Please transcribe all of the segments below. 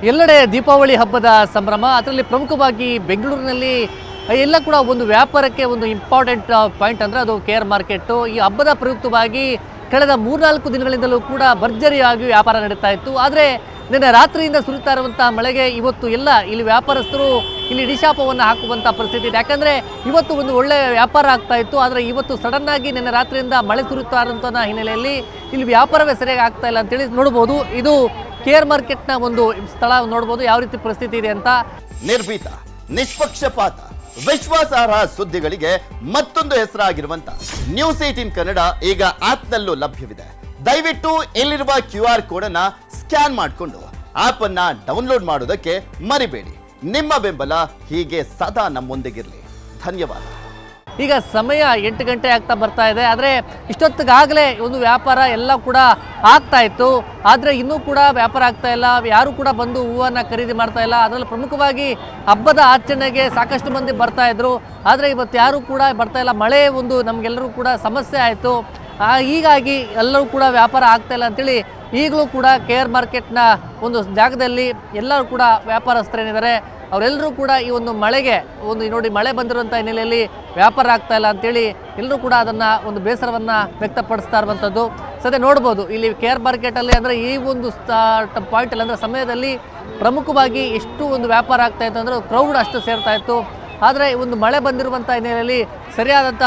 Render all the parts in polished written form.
ಎಲ್ಲೆಡೆ ದೀಪಾವಳಿ ಹಬ್ಬದ ಸಂಭ್ರಮ. ಅದರಲ್ಲಿ ಪ್ರಮುಖವಾಗಿ ಬೆಂಗಳೂರಿನಲ್ಲಿ ಎಲ್ಲ ಕೂಡ ಒಂದು ವ್ಯಾಪಾರಕ್ಕೆ ಒಂದು ಇಂಪಾರ್ಟೆಂಟ್ ಪಾಯಿಂಟ್ ಅಂದರೆ ಅದು KR ಮಾರ್ಕೆಟು. ಈ ಹಬ್ಬದ ಪ್ರಯುಕ್ತವಾಗಿ ಕಳೆದ 3-4 ದಿನಗಳಿಂದಲೂ ಕೂಡ ಭರ್ಜರಿಯಾಗಿ ವ್ಯಾಪಾರ ನಡೀತಾ ಇತ್ತು. ಆದರೆ ನಿನ್ನೆ ರಾತ್ರಿಯಿಂದ ಸುರಿತಾ ಇರುವಂಥ ಮಳೆಗೆ ಇವತ್ತು ಎಲ್ಲ ಇಲ್ಲಿ ವ್ಯಾಪಾರಸ್ಥರು ಇಲ್ಲಿ ಇಡಿಶಾಪವನ್ನು ಹಾಕುವಂಥ ಪರಿಸ್ಥಿತಿ ಇದೆ. ಯಾಕಂದರೆ ಇವತ್ತು ಒಂದು ಒಳ್ಳೆಯ ವ್ಯಾಪಾರ ಆಗ್ತಾ ಇತ್ತು. ಆದರೆ ಇವತ್ತು ಸಡನ್ನಾಗಿ ನಿನ್ನೆ ರಾತ್ರಿಯಿಂದ ಮಳೆ ಸುರಿತಾ ಇರುವಂಥ ಹಿನ್ನೆಲೆಯಲ್ಲಿ ಇಲ್ಲಿ ವ್ಯಾಪಾರವೇ ಸರಿಯಾಗಿ ಆಗ್ತಾ ಇಲ್ಲ ಅಂತೇಳಿ ನೋಡ್ಬೋದು. ಇದು KR ಮಾರ್ಕೆಟ್ನ ಒಂದು ಸ್ಥಳ ನೋಡ್ಬೋದು ಯಾವ ರೀತಿ ಪರಿಸ್ಥಿತಿ ಇದೆ ಅಂತ. ನಿರ್ಭೀತ, ನಿಷ್ಪಕ್ಷಪಾತ, ವಿಶ್ವಾಸಾರ್ಹ ಸುದ್ದಿಗಳಿಗೆ ಮತ್ತೊಂದು ಹೆಸರಾಗಿರುವಂತ ನ್ಯೂಸ್ 18 ಕನ್ನಡ ಈಗ ಆಪ್ನಲ್ಲೂ ಲಭ್ಯವಿದೆ. ದಯವಿಟ್ಟು ಇಲ್ಲಿರುವ QR ಕೋಡ್ ಅನ್ನ ಸ್ಕ್ಯಾನ್ ಮಾಡಿಕೊಂಡು ಆಪ್ ಅನ್ನ ಡೌನ್ಲೋಡ್ ಮಾಡೋದಕ್ಕೆ ಮರಿಬೇಡಿ. ನಿಮ್ಮ ಬೆಂಬಲ ಹೀಗೆ ಸದಾ ನಮ್ಮೊಂದಿಗಿರಲಿ. ಧನ್ಯವಾದ. ಈಗ ಸಮಯ 8 ಗಂಟೆ ಆಗ್ತಾ ಬರ್ತಾ ಇದೆ. ಆದರೆ ಇಷ್ಟೊತ್ತಿಗಾಗಲೇ ಒಂದು ವ್ಯಾಪಾರ ಎಲ್ಲ ಕೂಡ ಆಗ್ತಾ ಇತ್ತು. ಆದರೆ ಇನ್ನೂ ಕೂಡ ವ್ಯಾಪಾರ ಆಗ್ತಾ ಇಲ್ಲ. ಯಾರು ಕೂಡ ಬಂದು ಹೂವನ್ನು ಖರೀದಿ ಮಾಡ್ತಾ ಇಲ್ಲ. ಅದರಲ್ಲಿ ಪ್ರಮುಖವಾಗಿ ಹಬ್ಬದ ಆಚರಣೆಗೆ ಸಾಕಷ್ಟು ಮಂದಿ ಬರ್ತಾ ಇದ್ರು. ಆದರೆ ಇವತ್ತು ಯಾರೂ ಕೂಡ ಬರ್ತಾ ಇಲ್ಲ. ಮಳೆ ಒಂದು ನಮಗೆಲ್ಲರೂ ಕೂಡ ಸಮಸ್ಯೆ ಆಯಿತು. ಹೀಗಾಗಿ ಎಲ್ಲರೂ ಕೂಡ ವ್ಯಾಪಾರ ಆಗ್ತಾ ಇಲ್ಲ ಅಂತೇಳಿ ಈಗಲೂ ಕೂಡ KR ಮಾರ್ಕೆಟ್ನ ಒಂದು ಜಾಗದಲ್ಲಿ ಎಲ್ಲರೂ ಕೂಡ ವ್ಯಾಪಾರಸ್ಥರೇನಿದ್ದಾರೆ ಅವರೆಲ್ಲರೂ ಕೂಡ ಈ ಒಂದು ಮಳೆಗೆ ಒಂದು ನೋಡಿ ಮಳೆ ಬಂದಿರುವಂಥ ಹಿನ್ನೆಲೆಯಲ್ಲಿ ವ್ಯಾಪಾರ ಆಗ್ತಾ ಇಲ್ಲ ಅಂತೇಳಿ ಎಲ್ಲರೂ ಕೂಡ ಅದನ್ನು ಒಂದು ಬೇಸರವನ್ನು ವ್ಯಕ್ತಪಡಿಸ್ತಾ ಇರುವಂಥದ್ದು ಸದ್ಯ ನೋಡ್ಬೋದು. ಇಲ್ಲಿ KR ಮಾರ್ಕೆಟಲ್ಲಿ ಅಂದರೆ ಈ ಒಂದು ಪಾಯಿಂಟಲ್ಲಿ ಅಂದರೆ ಸಮಯದಲ್ಲಿ ಪ್ರಮುಖವಾಗಿ ಎಷ್ಟು ಒಂದು ವ್ಯಾಪಾರ ಆಗ್ತಾ ಇತ್ತು ಅಂದರೆ ಕ್ರೌಡ್ ಅಷ್ಟು ಸೇರ್ತಾ ಇತ್ತು. ಆದರೆ ಒಂದು ಮಳೆ ಬಂದಿರುವಂಥ ಹಿನ್ನೆಲೆಯಲ್ಲಿ ಸರಿಯಾದಂಥ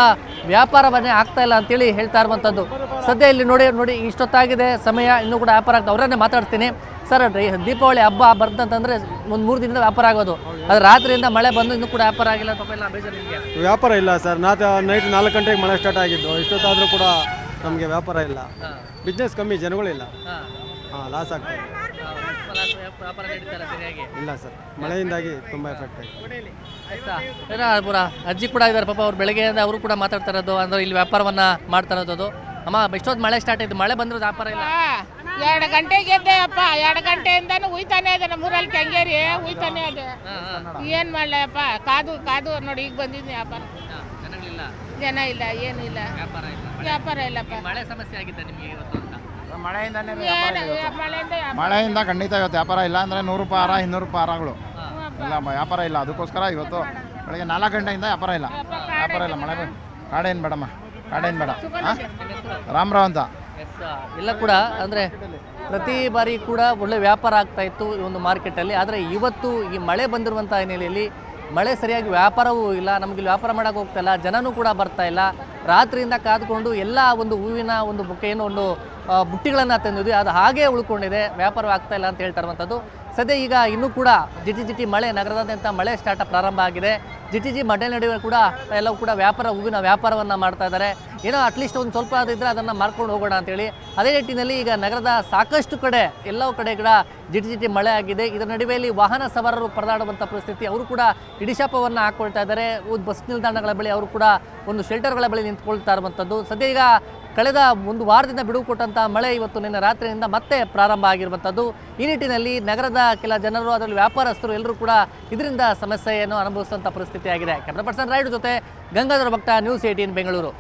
ವ್ಯಾಪಾರವನ್ನೇ ಆಗ್ತಾ ಇಲ್ಲ ಅಂತೇಳಿ ಹೇಳ್ತಾ ಇರುವಂಥದ್ದು. ಸದ್ಯ ಇಲ್ಲಿ ನೋಡಿ ಇಷ್ಟೊತ್ತಾಗಿದೆ ಸಮಯ, ಇನ್ನೂ ಕೂಡ ವ್ಯಾಪಾರ ಆಗ್ತಾ. ಅವರನ್ನೇ ಮಾತಾಡ್ತೀನಿ. ಸರ್, ದೀಪಾವಳಿ ಹಬ್ಬ ಬರ್ತಂತಂದರೆ ಒಂದು 3 ದಿನದ ವ್ಯಾಪಾರ ಆಗೋದು. ಅದು ರಾತ್ರಿಯಿಂದ ಮಳೆ ಬಂದು ಇನ್ನೂ ಕೂಡ ವ್ಯಾಪಾರ ಆಗಿಲ್ಲ. ಪಾಪ ಎಲ್ಲ ಬೇಜಾರು ನಿಮಗೆ? ವ್ಯಾಪಾರ ಇಲ್ಲ ಸರ್. ನೈಟ್ 4 ಗಂಟೆಗೆ ಮಳೆ ಸ್ಟಾರ್ಟ್ ಆಗಿದ್ದು. ಇಷ್ಟೊತ್ತಾದರೂ ಕೂಡ ನಮಗೆ ವ್ಯಾಪಾರ ಇಲ್ಲ. ಬಿಸ್ನೆಸ್ ಕಮ್ಮಿ, ಜನಗಳಿಲ್ಲ. ಲಾಸ್ ಆಗ್ತಾ ಇದೆ. ಇಲ್ಲ ಸರ್, ಮಳೆಯಿಂದಾಗಿ ತುಂಬ ಎಫೆಕ್ಟ್ ಆಗಿದೆ. ಪೂರ ಅಜ್ಜಿ ಕೂಡ ಇದ್ದಾರೆ ಪಾಪ. ಅವ್ರು ಬೆಳಗ್ಗೆಯಿಂದ ಅವರು ಕೂಡ ಮಾತಾಡ್ತಾ ಇರೋದು ಅಂದರೆ ಇಲ್ಲಿ ವ್ಯಾಪಾರವನ್ನು ಮಾಡ್ತಾ ಇರೋದು. ಅಮ್ಮ, ಇಷ್ಟೊತ್ತು ಮಳೆ ಸ್ಟಾರ್ಟ್ ಆಯಿತು, ಮಳೆ ಬಂದರೂ ವ್ಯಾಪಾರ ಇಲ್ಲ. 2 ಗಂಟೆಗೆ ಎದ್ದೆ ಅಪ್ಪ. 2 ಗಂಟೆಯಿಂದಾನು ಉಯ್ತಾನೆ ಇದೆ. ನಮ್ಮೂರಲ್ಲಿ ಕೆಂಗೇರಿ ಉಯ್ತಾನೆ ಇದೆ. ಏನು ಮಾಡಲಪ್ಪ, ಕಾದು ನೋಡಿ ಈಗ ಬಂದಿದ್ದೀನಿ. ವ್ಯಾಪಾರ ಜನ ಇಲ್ಲ, ಏನು ಇಲ್ಲ, ವ್ಯಾಪಾರ ಇಲ್ಲಪ್ಪ. ಮಳೆ ಸಮಸ್ಯೆ ಆಗಿದೆ ನಿಮಗೆ ಇವತ್ತು ಅಂತ? ಮಳೆಯಿಂದ ಖಂಡಿತ ಇವತ್ತು ವ್ಯಾಪಾರ ಇಲ್ಲ. ಅಂದರೆ 100 ರೂಪಾಯಿ ಹಾರ, 200 ರೂಪಾಯಿ ಹಾರಗಳು ಇಲ್ಲ, ವ್ಯಾಪಾರ ಇಲ್ಲ. ಅದಕ್ಕೋಸ್ಕರ ಇವತ್ತು ಬೆಳಗ್ಗೆ 4 ಗಂಟೆಯಿಂದ ವ್ಯಾಪಾರ ಇಲ್ಲ. ಮಳೆ ಕಾಡೇನು ಬೇಡಮ್ಮ, ಕಾಡೇನು ಬೇಡ. ರಾಮರಾವ್ ಅಂತ ಎಲ್ಲ ಕೂಡ ಅಂದರೆ ಪ್ರತಿ ಬಾರಿ ಕೂಡ ಒಳ್ಳೆ ವ್ಯಾಪಾರ ಆಗ್ತಾ ಇತ್ತು ಈ ಒಂದು ಮಾರ್ಕೆಟಲ್ಲಿ. ಆದರೆ ಇವತ್ತು ಈ ಮಳೆ ಬಂದಿರುವಂಥ ಹಿನ್ನೆಲೆಯಲ್ಲಿ ಮಳೆ ಸರಿಯಾಗಿ ವ್ಯಾಪಾರವೂ ಇಲ್ಲ. ನಮಗೆ ವ್ಯಾಪಾರ ಮಾಡೋಕ್ಕೆ ಹೋಗ್ತಾ ಇಲ್ಲ, ಜನನೂ ಕೂಡ ಬರ್ತಾ ಇಲ್ಲ. ರಾತ್ರಿಯಿಂದ ಕಾದ್ಕೊಂಡು ಎಲ್ಲ ಒಂದು ಹೂವಿನ ಒಂದು ಬುಕ್ಕೆಯನ್ನು ಒಂದು ಬುಟ್ಟಿಗಳನ್ನು ತಂದಿದ್ವಿ, ಅದು ಹಾಗೇ ಉಳ್ಕೊಂಡಿದೆ, ವ್ಯಾಪಾರ ಆಗ್ತಾ ಇಲ್ಲ ಅಂತ ಹೇಳ್ತಾ ಇರುವಂಥದ್ದು. ಸದ್ಯ ಈಗ ಇನ್ನೂ ಕೂಡ ಜಿಟಿ ಮಳೆ ನಗರದಾದ್ಯಂತ ಮಳೆ ಪ್ರಾರಂಭ ಆಗಿದೆ. ಜಿಟಿ ಮಳೆ ನಡುವೆ ಕೂಡ ಎಲ್ಲವೂ ಕೂಡ ಹೂವಿನ ವ್ಯಾಪಾರವನ್ನು ಮಾಡ್ತಾ ಇದ್ದಾರೆ. ಏನೋ ಅಟ್ಲೀಸ್ಟ್ ಒಂದು ಸ್ವಲ್ಪ ಅದಿದ್ದರೆ ಅದನ್ನು ಮಾರ್ಕೊಂಡು ಹೋಗೋಣ ಅಂತೇಳಿ. ಅದೇ ನಿಟ್ಟಿನಲ್ಲಿ ಈಗ ನಗರದ ಸಾಕಷ್ಟು ಕಡೆ ಎಲ್ಲವೂ ಕಡೆ ಕೂಡ ಜಿಟಿ ಮಳೆ ಆಗಿದೆ. ಇದರ ನಡುವೆಯಲ್ಲಿ ವಾಹನ ಸವಾರರು ಪರದಾಡುವಂಥ ಪರಿಸ್ಥಿತಿ. ಅವರು ಕೂಡ ಇಡಿಶಾಪವನ್ನು ಹಾಕ್ಕೊಳ್ತಾ ಇದ್ದಾರೆ. ಬಸ್ ನಿಲ್ದಾಣಗಳ ಬಳಿ ಅವರು ಕೂಡ ಒಂದು ಶೆಲ್ಟರ್ಗಳ ಬಳಿ ನಿಂತ್ಕೊಳ್ತಾ ಇರುವಂಥದ್ದು. ಸದ್ಯ ಈಗ ಕಳೆದ 1 ವಾರದಿಂದ ಬಿಡುವು ಕೊಟ್ಟಂಥ ಮಳೆ ಇವತ್ತು ನಿನ್ನೆ ರಾತ್ರಿಯಿಂದ ಮತ್ತೆ ಪ್ರಾರಂಭ ಆಗಿರುವಂಥದ್ದು. ಈ ನಿಟ್ಟಿನಲ್ಲಿ ನಗರದ ಕೆಲ ಜನರು, ಅದರಲ್ಲಿ ವ್ಯಾಪಾರಸ್ಥರು ಎಲ್ಲರೂ ಕೂಡ ಇದರಿಂದ ಸಮಸ್ಯೆಯನ್ನು ಅನುಭವಿಸುವಂಥ ಪರಿಸ್ಥಿತಿ ಆಗಿದೆ. ಕ್ಯಾಮ್ರಾ ಪರ್ಸನ್ ರಾಯ್ಡು ಜೊತೆ ಗಂಗಾಧರ ಭಕ್ತ, ನ್ಯೂಸ್ 18 ಬೆಂಗಳೂರು.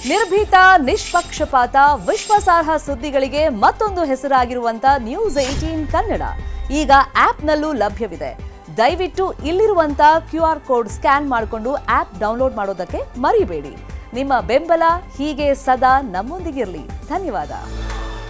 ನಿರ್ಭೀತ, ನಿಷ್ಪಕ್ಷಪಾತ, ವಿಶ್ವಾಸಾರ್ಹ ಸುದ್ದಿಗಳಿಗೆ ಮತ್ತೊಂದು ಹೆಸರಾಗಿರುವಂತ ನ್ಯೂಸ್ 18 ಕನ್ನಡ ಈಗ ಆಪ್ನಲ್ಲೂ ಲಭ್ಯವಿದೆ. ದಯವಿಟ್ಟು ಇಲ್ಲಿರುವಂತ QR ಕೋಡ್ ಸ್ಕ್ಯಾನ್ ಮಾಡಿಕೊಂಡು ಆಪ್ ಡೌನ್ಲೋಡ್ ಮಾಡೋದಕ್ಕೆ ಮರಿಬೇಡಿ. ನಿಮ್ಮ ಬೆಂಬಲ ಹೀಗೆ ಸದಾ ನಮ್ಮೊಂದಿಗಿರಲಿ. ಧನ್ಯವಾದ.